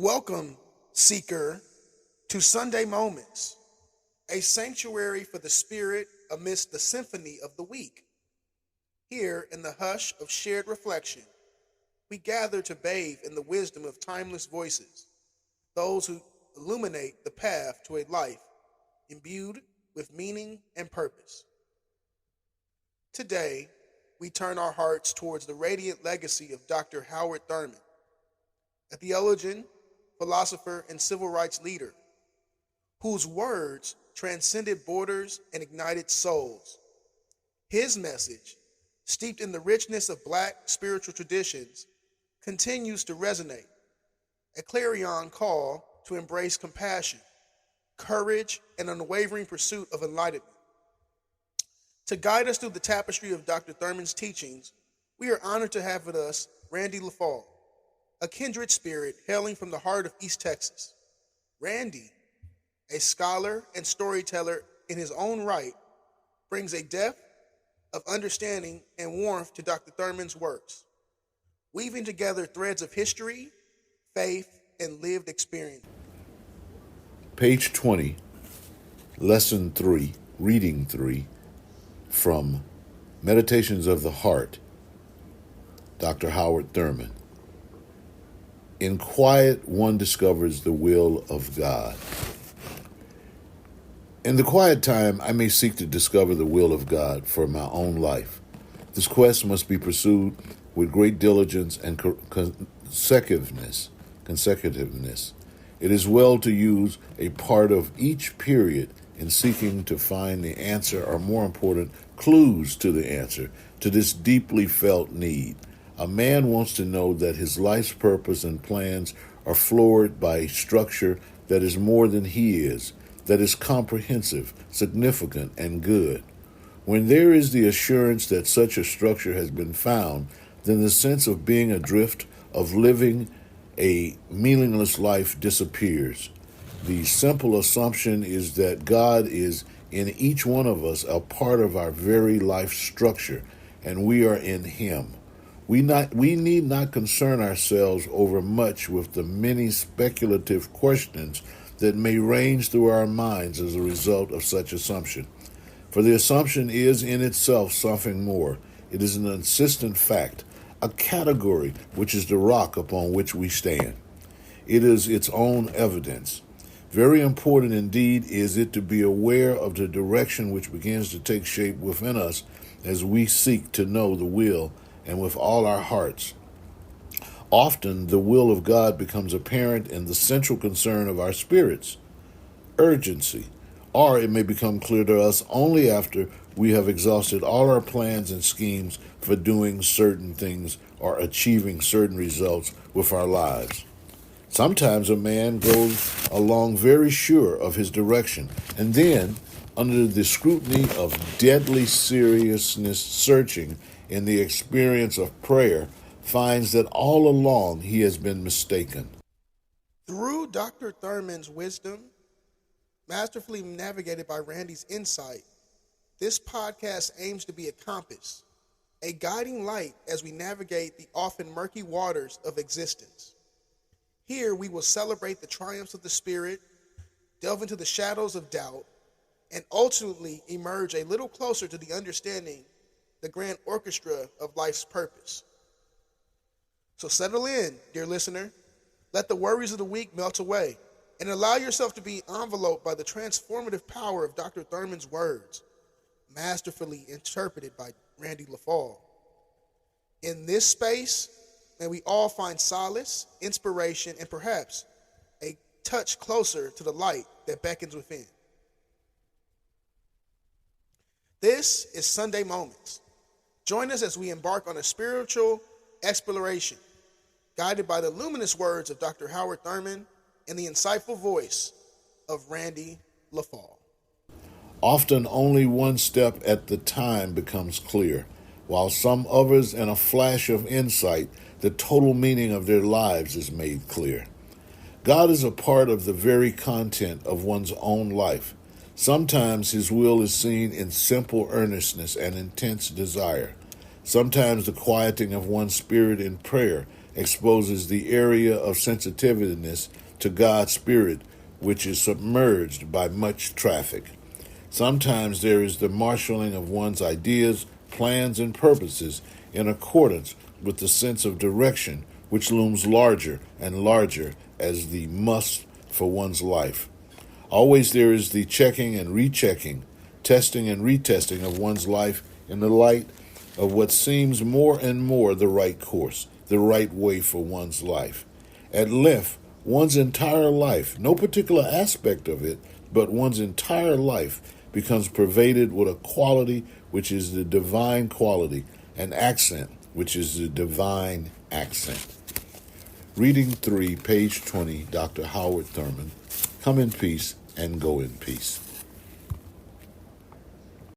Welcome, seeker, to Sunday Moments, a sanctuary for the spirit amidst the symphony of the week. Here, in the hush of shared reflection, we gather to bathe in the wisdom of timeless voices, those who illuminate the path to a life imbued with meaning and purpose. Today, we turn our hearts towards the radiant legacy of Dr. Howard Thurman, a theologian, philosopher, and civil rights leader, whose words transcended borders and ignited souls. His message, steeped in the richness of Black spiritual traditions, continues to resonate, a clarion call to embrace compassion, courage, and unwavering pursuit of enlightenment. To guide us through the tapestry of Dr. Thurman's teachings, we are honored to have with us Randi Leffall, a kindred spirit hailing from the heart of East Texas. Randi, a scholar and storyteller in his own right, brings a depth of understanding and warmth to Dr. Thurman's works, weaving together threads of history, faith, and lived experience. Page 20, Lesson 3, Reading 3, from Meditations of the Heart, Dr. Howard Thurman. In quiet, one discovers the will of God. In the quiet time, I may seek to discover the will of God for my own life. This quest must be pursued with great diligence and consecutiveness. It is well to use a part of each period in seeking to find the answer, or more important, clues to the answer to this deeply felt need. A man wants to know that his life's purpose and plans are floored by a structure that is more than he is, that is comprehensive, significant, and good. When there is the assurance that such a structure has been found, then the sense of being adrift, of living a meaningless life disappears. The simple assumption is that God is in each one of us a part of our very life structure, and we are in Him. We need not concern ourselves over much with the many speculative questions that may range through our minds as a result of such assumption. For the assumption is in itself something more. It is an insistent fact, a category which is the rock upon which we stand. It is its own evidence. Very important indeed is it to be aware of the direction which begins to take shape within us as we seek to know the will and with all our hearts. Often the will of God becomes apparent in the central concern of our spirits, urgency, or it may become clear to us only after we have exhausted all our plans and schemes for doing certain things or achieving certain results with our lives. Sometimes a man goes along very sure of his direction, and then, under the scrutiny of deadly seriousness, searching in the experience of prayer, finds that all along he has been mistaken. Through Dr. Thurman's wisdom, masterfully navigated by Randi's insight, this podcast aims to be a compass, a guiding light as we navigate the often murky waters of existence. Here we will celebrate the triumphs of the Spirit, delve into the shadows of doubt, and ultimately emerge a little closer to the understanding the grand orchestra of life's purpose. So settle in, dear listener. Let the worries of the week melt away and allow yourself to be enveloped by the transformative power of Dr. Thurman's words, masterfully interpreted by Randi Leffall. In this space, may we all find solace, inspiration, and perhaps a touch closer to the light that beckons within. This is Sunday Moments. Join us as we embark on a spiritual exploration, guided by the luminous words of Dr. Howard Thurman and the insightful voice of Randi Leffall. Often only one step at the time becomes clear, while some others in a flash of insight, the total meaning of their lives is made clear. God is a part of the very content of one's own life. Sometimes His will is seen in simple earnestness and intense desire. Sometimes the quieting of one's spirit in prayer exposes the area of sensitiveness to God's Spirit, which is submerged by much traffic. Sometimes there is the marshaling of one's ideas, plans, and purposes in accordance with the sense of direction which looms larger and larger as the must for one's life. Always there is the checking and rechecking, testing and retesting of one's life in the light of what seems more and more the right course, the right way for one's life. At length, one's entire life, no particular aspect of it, but one's entire life becomes pervaded with a quality which is the divine quality, an accent which is the divine accent. Reading 3, page 20, Dr. Howard Thurman. Come in peace and go in peace.